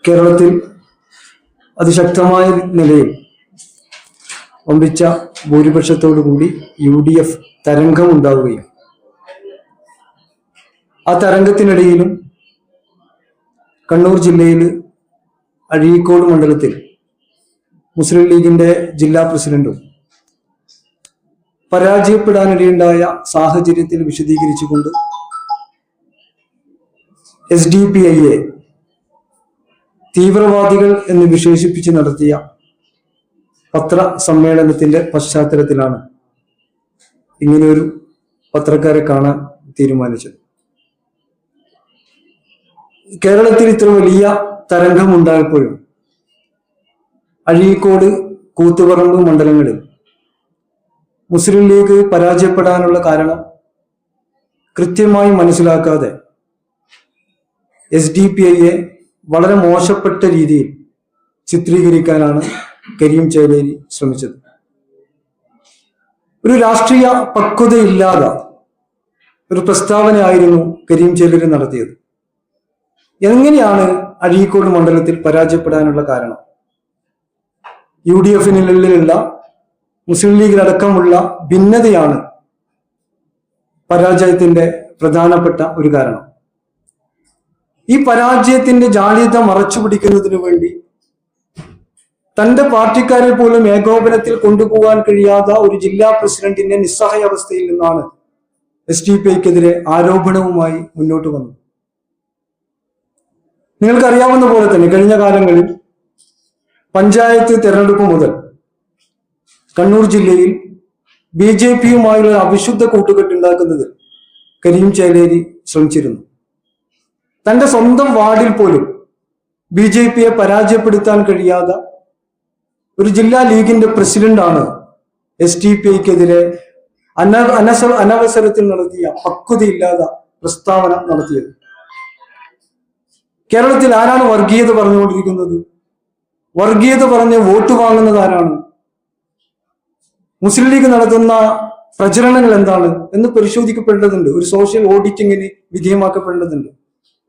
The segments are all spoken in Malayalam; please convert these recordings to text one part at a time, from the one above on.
കേരളത്തിൽ അതിശക്തമായ നിലയിൽ ഒമ്പിച്ച ഭൂരിപക്ഷത്തോടുകൂടി UDF തരംഗം ഉണ്ടാവുകയും ആ തരംഗത്തിനിടയിലും കണ്ണൂർ ജില്ലയിൽ അഴീക്കോട് മണ്ഡലത്തിൽ മുസ്ലിം ലീഗിന്റെ ജില്ലാ പ്രസിഡന്റും പരാജയപ്പെടാനിടയുണ്ടായ സാഹചര്യത്തിൽ വിശദീകരിച്ചുകൊണ്ട് SDPI തീവ്രവാദികൾ എന്ന് വിശേഷിപ്പിച്ച് നടത്തിയ പത്രസമ്മേളനത്തിന്റെ പശ്ചാത്തലത്തിലാണ് ഇങ്ങനെയൊരു പത്രക്കാരെ കാണാൻ തീരുമാനിച്ചത്. കേരളത്തിൽ ഇത്ര വലിയ തരംഗം ഉണ്ടായപ്പോഴും അഴീക്കോട്, കൂത്തുപറമ്പ് മണ്ഡലങ്ങളിൽ മുസ്ലിം ലീഗ് പരാജയപ്പെടാനുള്ള കാരണം കൃത്യമായി മനസ്സിലാക്കാതെ SDPI വളരെ മോശപ്പെട്ട രീതിയിൽ ചിത്രീകരിക്കാനാണ് കരീം ചേലേരി ശ്രമിച്ചത്. ഒരു രാഷ്ട്രീയ പക്വതയില്ലാതെ ഒരു പ്രസ്താവനയായിരുന്നു കരീം ചേലേരി നടത്തിയത്. എങ്ങനെയാണ് അഴീക്കോട് മണ്ഡലത്തിൽ പരാജയപ്പെടാനുള്ള കാരണം? UDF-നുള്ളിലുള്ള മുസ്ലിം ലീഗിലടക്കമുള്ള ഭിന്നതയാണ് പരാജയത്തിന്റെ പ്രധാനപ്പെട്ട ഒരു കാരണം. ഈ പരാജയത്തിന്റെ ജാള്യത മറച്ചു പിടിക്കുന്നതിന് വേണ്ടി തന്റെ പാർട്ടിക്കാരെ പോലും ഏകോപനത്തിൽ കൊണ്ടുപോകാൻ കഴിയാത്ത ഒരു ജില്ലാ പ്രസിഡന്റിന്റെ നിസ്സഹായാവസ്ഥയിൽ നിന്നാണ് SDPI-ക്കെതിരെ ആരോപണവുമായി മുന്നോട്ട് വന്നത്. നിങ്ങൾക്കറിയാവുന്ന പോലെ തന്നെ കഴിഞ്ഞ കാലങ്ങളിൽ പഞ്ചായത്ത് തെരഞ്ഞെടുപ്പ് മുതൽ കണ്ണൂർ ജില്ലയിൽ BJP-യുമായുള്ള അവിശുദ്ധ കൂട്ടുകെട്ടുണ്ടാക്കുന്നതിൽ കരീം ചേലേരി ശ്രമിച്ചിരുന്നു. തന്റെ സ്വന്തം വാർഡിൽ പോലും BJP-യെ പരാജയപ്പെടുത്താൻ കഴിയാത്ത ഒരു ജില്ലാ ലീഗിന്റെ പ്രസിഡന്റാണ് SDPI-ക്കെതിരെ അനവസരത്തിൽ നടത്തിയ പക്വതയില്ലാത്ത പ്രസ്താവന നടത്തിയത്. കേരളത്തിൽ ആരാണ് വർഗീയത പറഞ്ഞുകൊണ്ടിരിക്കുന്നത്? വർഗീയത പറഞ്ഞ് വോട്ട് വാങ്ങുന്നത് ആരാണ്? മുസ്ലിം ലീഗ് നടത്തുന്ന പ്രചരണങ്ങൾ എന്താണ് എന്ന് പരിശോധിക്കപ്പെടേണ്ടതുണ്ട്. ഒരു സോഷ്യൽ ഓഡിറ്റിങ്ങിന് വിധേയമാക്കപ്പെടേണ്ടതുണ്ട്.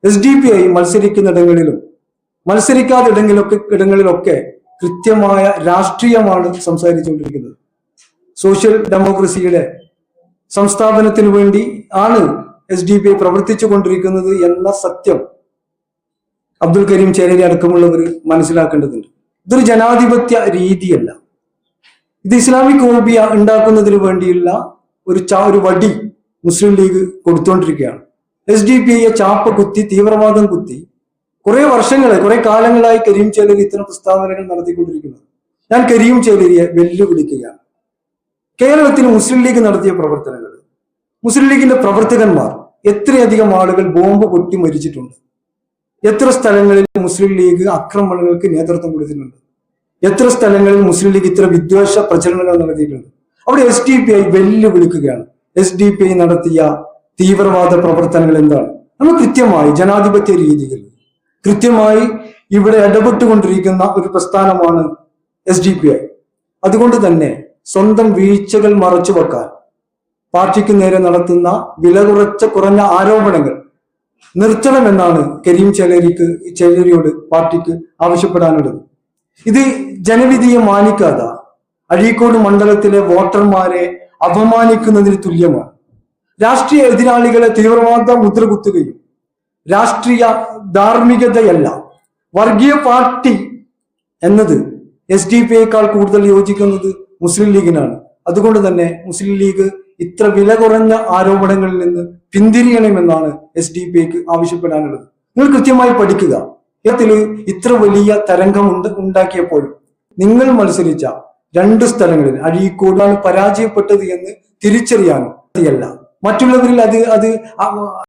SDPI മത്സരിക്കുന്നിടങ്ങളിലും മത്സരിക്കാത്ത ഇടങ്ങളിലൊക്കെ കൃത്യമായ രാഷ്ട്രീയമാണ് സംസാരിച്ചുകൊണ്ടിരിക്കുന്നത്. സോഷ്യൽ ഡെമോക്രസിയുടെ സംസ്ഥാപനത്തിന് വേണ്ടി ആണ് SDPI പ്രവർത്തിച്ചു കൊണ്ടിരിക്കുന്നത് എന്ന സത്യം അബ്ദുൽ കരീം ചേലേരി അടക്കമുള്ളവർ മനസ്സിലാക്കേണ്ടതുണ്ട്. ഇതൊരു ജനാധിപത്യ രീതിയല്ല. ഇത് ഇസ്ലാമിക് ഫോബിയ ഉണ്ടാക്കുന്നതിന് വേണ്ടിയുള്ള ഒരു വടി മുസ്ലിം ലീഗ് കൊടുത്തുകൊണ്ടിരിക്കുകയാണ്. SDPI-യെ ചാപ്പ കുത്തി, തീവ്രവാദം കുത്തി കുറെ കാലങ്ങളായി കരീം ചേലേരി ഇത്തരം പ്രസ്താവനകൾ നടത്തിക്കൊണ്ടിരിക്കുന്നത്. ഞാൻ കരീം ചേലേരിയെ വെല്ലുവിളിക്കുകയാണ്. കേരളത്തിൽ മുസ്ലിം ലീഗ് നടത്തിയ പ്രവർത്തനങ്ങൾ, മുസ്ലിം ലീഗിന്റെ പ്രവർത്തകന്മാർ, എത്രയധികം ആളുകൾ ബോംബ് പൊട്ടി മരിച്ചിട്ടുണ്ട്. എത്ര സ്ഥലങ്ങളിൽ മുസ്ലിം ലീഗ് ആക്രമണങ്ങൾക്ക് നേതൃത്വം കൊടുത്തിട്ടുണ്ട്. എത്ര സ്ഥലങ്ങളിൽ മുസ്ലിം ലീഗ് ഇത്ര വിദ്വേഷ പ്രചരണങ്ങൾ നടത്തിയിട്ടുണ്ട്. അവിടെ SDPI വെല്ലുവിളിക്കുകയാണ്. SDPI നടത്തിയ തീവ്രവാദ പ്രവർത്തനങ്ങൾ എന്താണ്? നമ്മൾ കൃത്യമായി ജനാധിപത്യ രീതികൾ കൃത്യമായി ഇവിടെ ഇടപെട്ടുകൊണ്ടിരിക്കുന്ന ഒരു പ്രസ്ഥാനമാണ് SDPI. അതുകൊണ്ട് തന്നെ സ്വന്തം വീഴ്ചകൾ മറച്ചു വെക്കാൻ പാർട്ടിക്ക് നേരെ നടത്തുന്ന കുറഞ്ഞ ആരോപണങ്ങൾ നിർത്തണമെന്നാണ് കരീം ചേലേരിയോട് പാർട്ടിക്ക് ആവശ്യപ്പെടാനുള്ളത്. ഇത് ജനവിധിയെ മാനിക്കാതെ അഴീക്കോട് മണ്ഡലത്തിലെ വോട്ടർമാരെ അപമാനിക്കുന്നതിന് തുല്യമാണ്. രാഷ്ട്രീയ എതിരാളികളെ തീവ്രവാദ മുദ്ര കുത്തുകയും രാഷ്ട്രീയ ധാർമ്മികതയല്ല, വർഗീയ പാർട്ടി എന്നത് SDPI-യേക്കാൾ കൂടുതൽ യോജിക്കുന്നത് മുസ്ലിം ലീഗിനാണ്. അതുകൊണ്ട് തന്നെ മുസ്ലിം ലീഗ് ഇത്ര വില കുറഞ്ഞ ആരോപണങ്ങളിൽ നിന്ന് പിന്തിരിയണമെന്നാണ് SDPI-ക്ക് ആവശ്യപ്പെടാനുള്ളത്. നിങ്ങൾ കൃത്യമായി പഠിക്കുക. കേരളത്തിൽ ഇത്ര വലിയ തരംഗം ഉണ്ടാക്കിയപ്പോഴും നിങ്ങൾ മത്സരിച്ച 2 സ്ഥലങ്ങളിൽ അഴീക്കോടാണ് പരാജയപ്പെട്ടത് എന്ന് തിരിച്ചറിയാനും മറ്റുള്ളവരിൽ അത്